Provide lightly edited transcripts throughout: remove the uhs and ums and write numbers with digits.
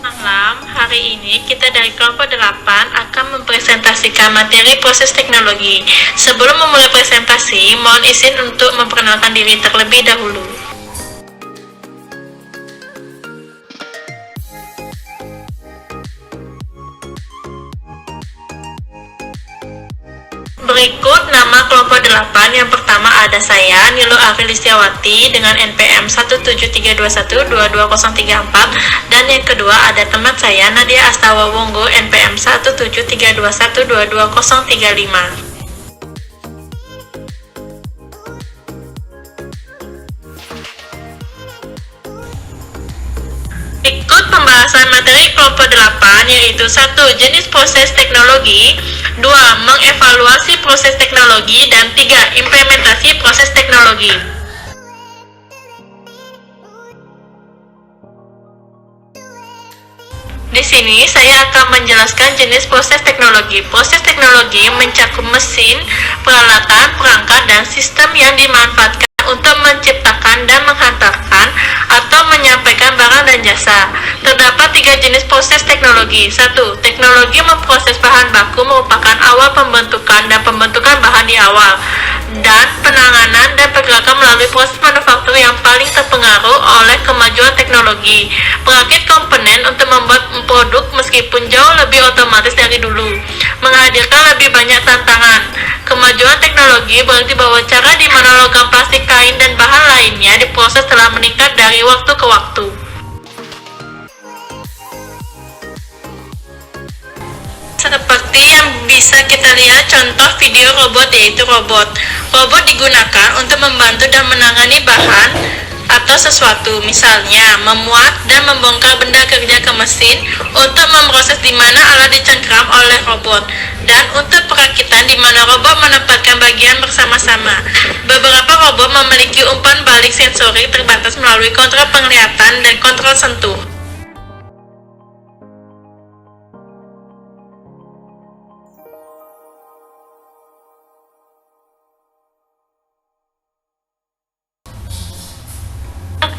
Malam, hari ini kita dari kelompok 8 akan mempresentasikan materi proses teknologi. Sebelum memulai presentasi, mohon izin untuk memperkenalkan diri terlebih dahulu. Berikut nama kelompok 8. Yang pertama ada saya, Nilo Arilistiawati dengan NPM 17321220034, dan yang kedua ada teman saya Nadia Astawa Wonggo NPM 17321220035. Ikut pembahasan materi kelompok 8 yaitu 1. Jenis proses teknologi, 2. Mengevaluasi proses teknologi, dan 3. Implementasi proses teknologi. Di sini saya akan menjelaskan jenis proses teknologi. Proses teknologi mencakup mesin, peralatan, perangkat, dan sistem yang dimanfaatkan untuk menciptakan dan menghantarkan atau menyampaikan barang dan jasa. Terdapat 3 jenis proses teknologi. 1. Teknologi memproses bahan baku merupakan awal pembentukan dan pembentukan bahan di awal, dan penanganan dan pergerakan melalui proses manufaktur yang paling terpengaruh oleh kemajuan teknologi. Merakit komponen untuk membuat produk meskipun jauh lebih otomatis dari dulu, menghadirkan lebih banyak tantangan. Kemajuan teknologi berarti bahwa cara di mana logam, plastik, kain, dan bahan lainnya diproses telah meningkat dari waktu ke waktu. Seperti yang bisa kita lihat contoh video robot, yaitu robot. Robot digunakan untuk membantu dan menangani bahan atau sesuatu, misalnya memuat dan membongkar benda kerja ke mesin, untuk memproses di mana alat dicengkram oleh robot, dan untuk perakitan di mana robot menempatkan bagian bersama-sama. Beberapa robot memiliki umpan balik sensorik terbatas melalui kontrol penglihatan dan kontrol sentuh.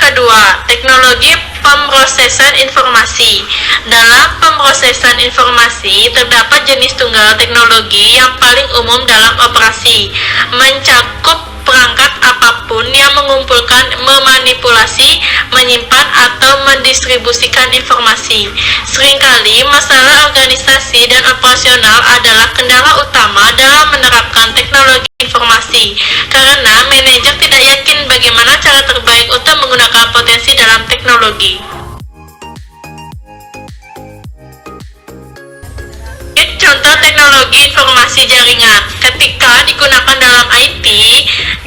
Kedua, teknologi pemrosesan informasi. Dalam pemrosesan informasi, terdapat jenis tunggal teknologi yang paling umum dalam operasi, mencakup perangkat apapun yang mengumpulkan, memanipulasi, menyimpan, atau mendistribusikan informasi. Seringkali, masalah organisasi dan operasional adalah kendala utama dalam menerapkan teknologi informasi, karena manajer tidak yakin bagaimana cara terbaik untuk menggunakan potensi dalam teknologi. Contoh teknologi informasi jaringan. Ketika digunakan dalam IT,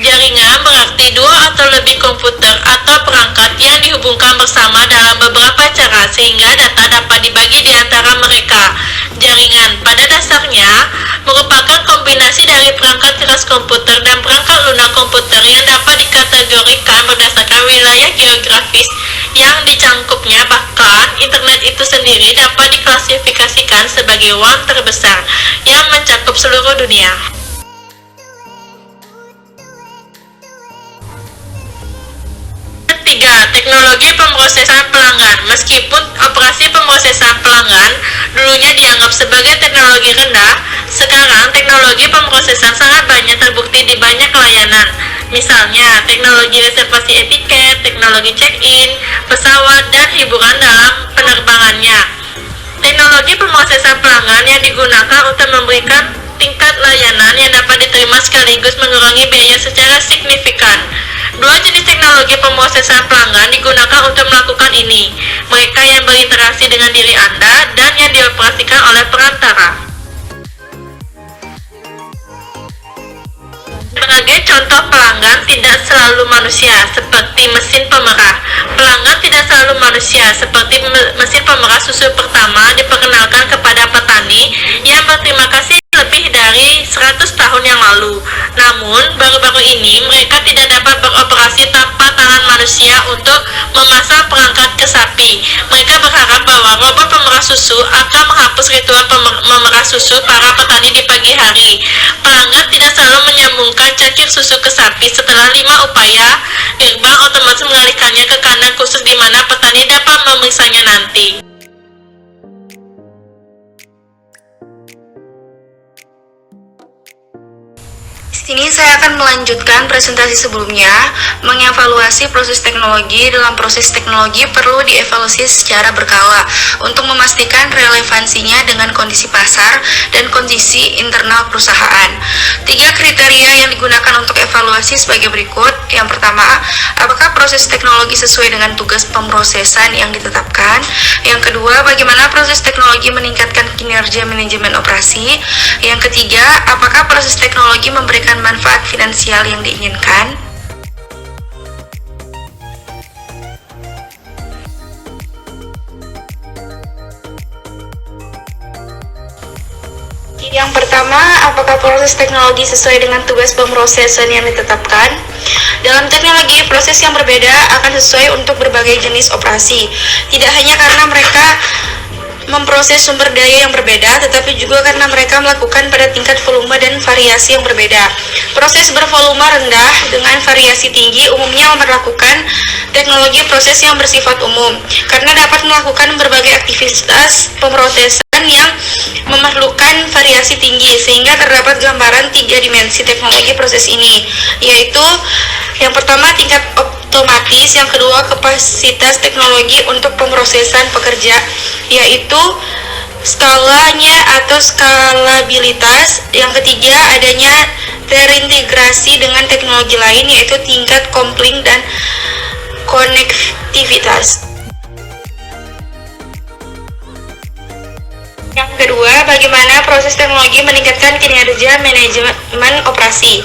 jaringan berarti 2 atau lebih komputer atau perangkat yang dihubungkan bersama dalam beberapa cara sehingga data dapat dibagi di antara mereka. Jaringan pada dasarnya merupakan kombinasi dari perangkat keras komputer dan perangkat lunak komputer yang dapat dikategorikan berdasarkan wilayah geografis yang dicangkupnya. Bahkan internet itu sendiri dapat diklasifikasikan sebagai WAN terbesar yang mencakup seluruh dunia. Ketiga, teknologi pemrosesan pelanggan. Meskipun operasi pemrosesan pelanggan dulunya dianggap sebagai teknologi rendah, sekarang teknologi pemrosesan sangat banyak terbukti di banyak layanan. Misalnya, teknologi reservasi etiket, teknologi check-in, pesawat, dan hiburan dalam penerbangannya. Teknologi pemrosesan pelanggan yang digunakan untuk memberikan tingkat layanan yang dapat diterima sekaligus mengurangi biaya secara signifikan. 2 jenis teknologi pemrosesan pelanggan digunakan untuk melakukan ini. Mereka yang berinteraksi dengan diri Anda dan yang dioperasikan oleh perantara. Sebagai contoh pelanggan tidak selalu manusia, seperti mesin pemerah. Pelanggan tidak selalu manusia, seperti mesin pemerah susu pertama diperkenalkan kepada petani yang berterima kasih lebih dari 100 tahun yang lalu. Namun, baru-baru ini mereka tidak dapat beroperasi tanpa tangan manusia untuk memasang perangkat ke sapi. Mereka berharap bahwa robot pemerah susu akan menghapus ritual memerah susu para petani di pagi hari. Pelanggan tidak selalu menyambungkan cangkir susu ke sapi. Setelah 5 upaya, gerbang otomatis mengalihkannya ke kandang khusus di mana petani dapat memeriksanya nanti. Di sini saya akan melanjutkan presentasi sebelumnya, mengevaluasi proses teknologi. Dalam proses teknologi perlu dievaluasi secara berkala untuk memastikan relevansinya dengan kondisi pasar dan kondisi internal perusahaan. 3 kriteria yang digunakan untuk evaluasi sebagai berikut. Yang pertama, apakah proses teknologi sesuai dengan tugas pemrosesan yang ditetapkan? Yang kedua, bagaimana proses teknologi meningkatkan kinerja manajemen operasi? Yang ketiga, apakah proses teknologi memberikan manfaat finansial yang diinginkan? Yang pertama, apakah proses teknologi sesuai dengan tugas pemrosesan yang ditetapkan? Dalam teknologi, proses yang berbeda akan sesuai untuk berbagai jenis operasi. Tidak hanya karena mereka memproses sumber daya yang berbeda, tetapi juga karena mereka melakukan pada tingkat volume dan variasi yang berbeda. Proses bervolume rendah dengan variasi tinggi umumnya memperlakukan teknologi proses yang bersifat umum, karena dapat melakukan berbagai aktivitas pemrosesan yang memerlukan variasi tinggi, sehingga terdapat gambaran 3 dimensi teknologi proses ini, yaitu yang pertama tingkat otomatis, yang kedua kapasitas teknologi untuk pemrosesan pekerja, yaitu skalanya atau skalabilitas, yang ketiga adanya terintegrasi dengan teknologi lain, yaitu tingkat kopling dan konektivitas. Yang kedua, bagaimana proses teknologi meningkatkan kinerja manajemen operasi?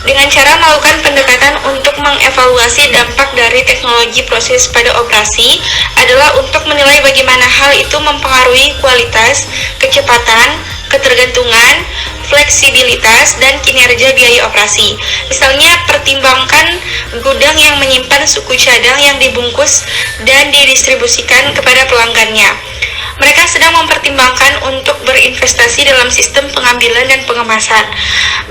Dengan cara melakukan pendekatan untuk mengevaluasi dampak dari teknologi proses pada operasi adalah untuk menilai bagaimana hal itu mempengaruhi kualitas, kecepatan, ketergantungan, fleksibilitas, dan kinerja biaya operasi. Misalnya, pertimbangkan gudang yang menyimpan suku cadang yang dibungkus dan didistribusikan kepada pelanggannya. Mereka sedang mempertimbangkan untuk berinvestasi dalam sistem pengambilan dan pengemasan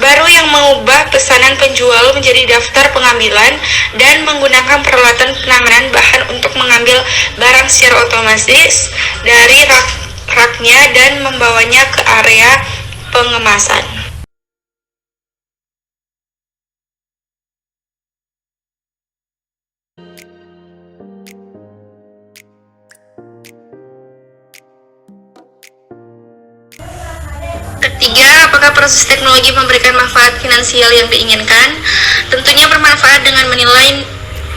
baru yang mengubah pesanan penjual menjadi daftar pengambilan dan menggunakan peralatan penanganan bahan untuk mengambil barang secara otomatis dari rak-raknya dan membawanya ke area pengemasan. Ketiga, apakah proses teknologi memberikan manfaat finansial yang diinginkan? Tentunya bermanfaat dengan menilai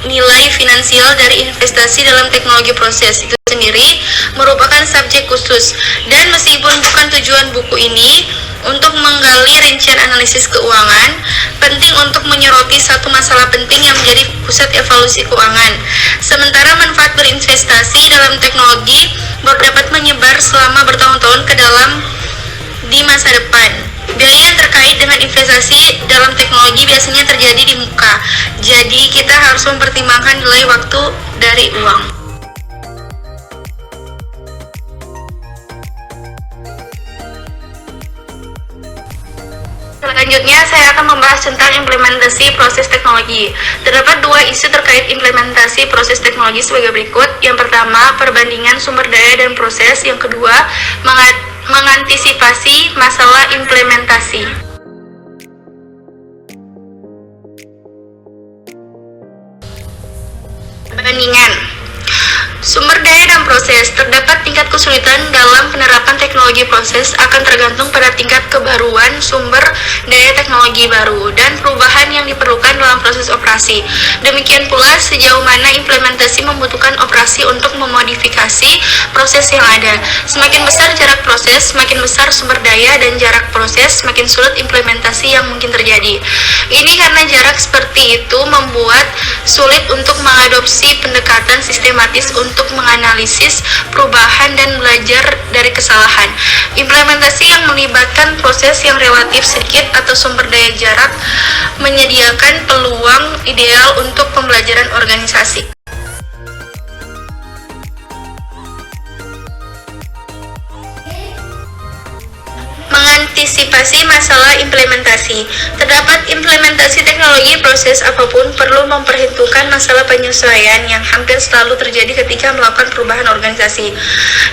nilai finansial dari investasi dalam teknologi proses itu sendiri merupakan subjek khusus, dan meskipun bukan tujuan buku ini untuk menggali rincian analisis keuangan, penting untuk menyoroti satu masalah penting yang menjadi pusat evaluasi keuangan. Sementara manfaat berinvestasi dalam teknologi dapat menyebar selama bertahun-tahun ke dalam di masa depan. Biaya yang terkait dengan investasi dalam teknologi biasanya terjadi di muka. Jadi kita harus mempertimbangkan nilai waktu dari uang. Selanjutnya saya akan membahas tentang implementasi proses teknologi. Terdapat 2 isu terkait implementasi proses teknologi sebagai berikut. Yang pertama, perbandingan sumber daya dan proses. Yang kedua, mengantisipasi masalah implementasi. Perbandingan sumber daya dan proses. Terdapat tingkat kesulitan dalam penerapan teknologi proses akan tergantung pada tingkat kebaruan sumber daya teknologi baru dan perubahan yang diperlukan dalam proses operasi. Demikian pula sejauh mana implementasi membutuhkan operasi untuk memodifikasi proses yang ada. Semakin besar jarak proses, semakin besar sumber daya, dan jarak proses semakin sulit implementasi yang mungkin terjadi. Ini karena jarak seperti itu membuat sulit untuk mengadopsi pendekatan sistematis untuk menganalisis perubahan dan belajar dari kesalahan. Implementasi yang melibatkan proses yang relatif sedikit atau sumber daya jarak menyediakan peluang ideal untuk pembelajaran organisasi. Mengantisipasi Antisipasi masalah implementasi. Terdapat implementasi teknologi proses apapun perlu memperhitungkan masalah penyesuaian yang hampir selalu terjadi ketika melakukan perubahan organisasi.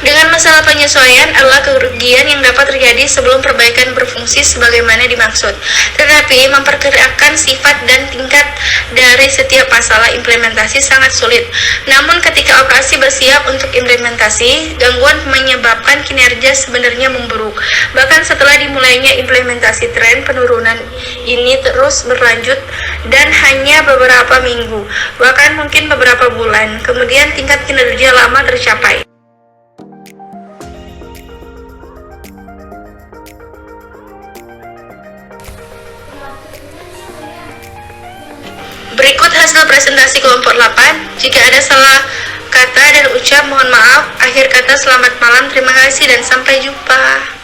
Dengan masalah penyesuaian adalah kerugian yang dapat terjadi sebelum perbaikan berfungsi sebagaimana dimaksud. Tetapi memperkirakan sifat dan tingkat dari setiap masalah implementasi sangat sulit. Namun ketika operasi bersiap untuk implementasi, gangguan menyebabkan kinerja sebenarnya memburuk. Bahkan setelah dimulainya implementasi, tren penurunan ini terus berlanjut dan hanya beberapa minggu, bahkan mungkin beberapa bulan, kemudian tingkat kinerja lama tercapai. Berikut hasil presentasi kelompok 8. Jika ada salah kata dan ucap, mohon maaf. Akhir kata, selamat malam, terima kasih, dan sampai jumpa.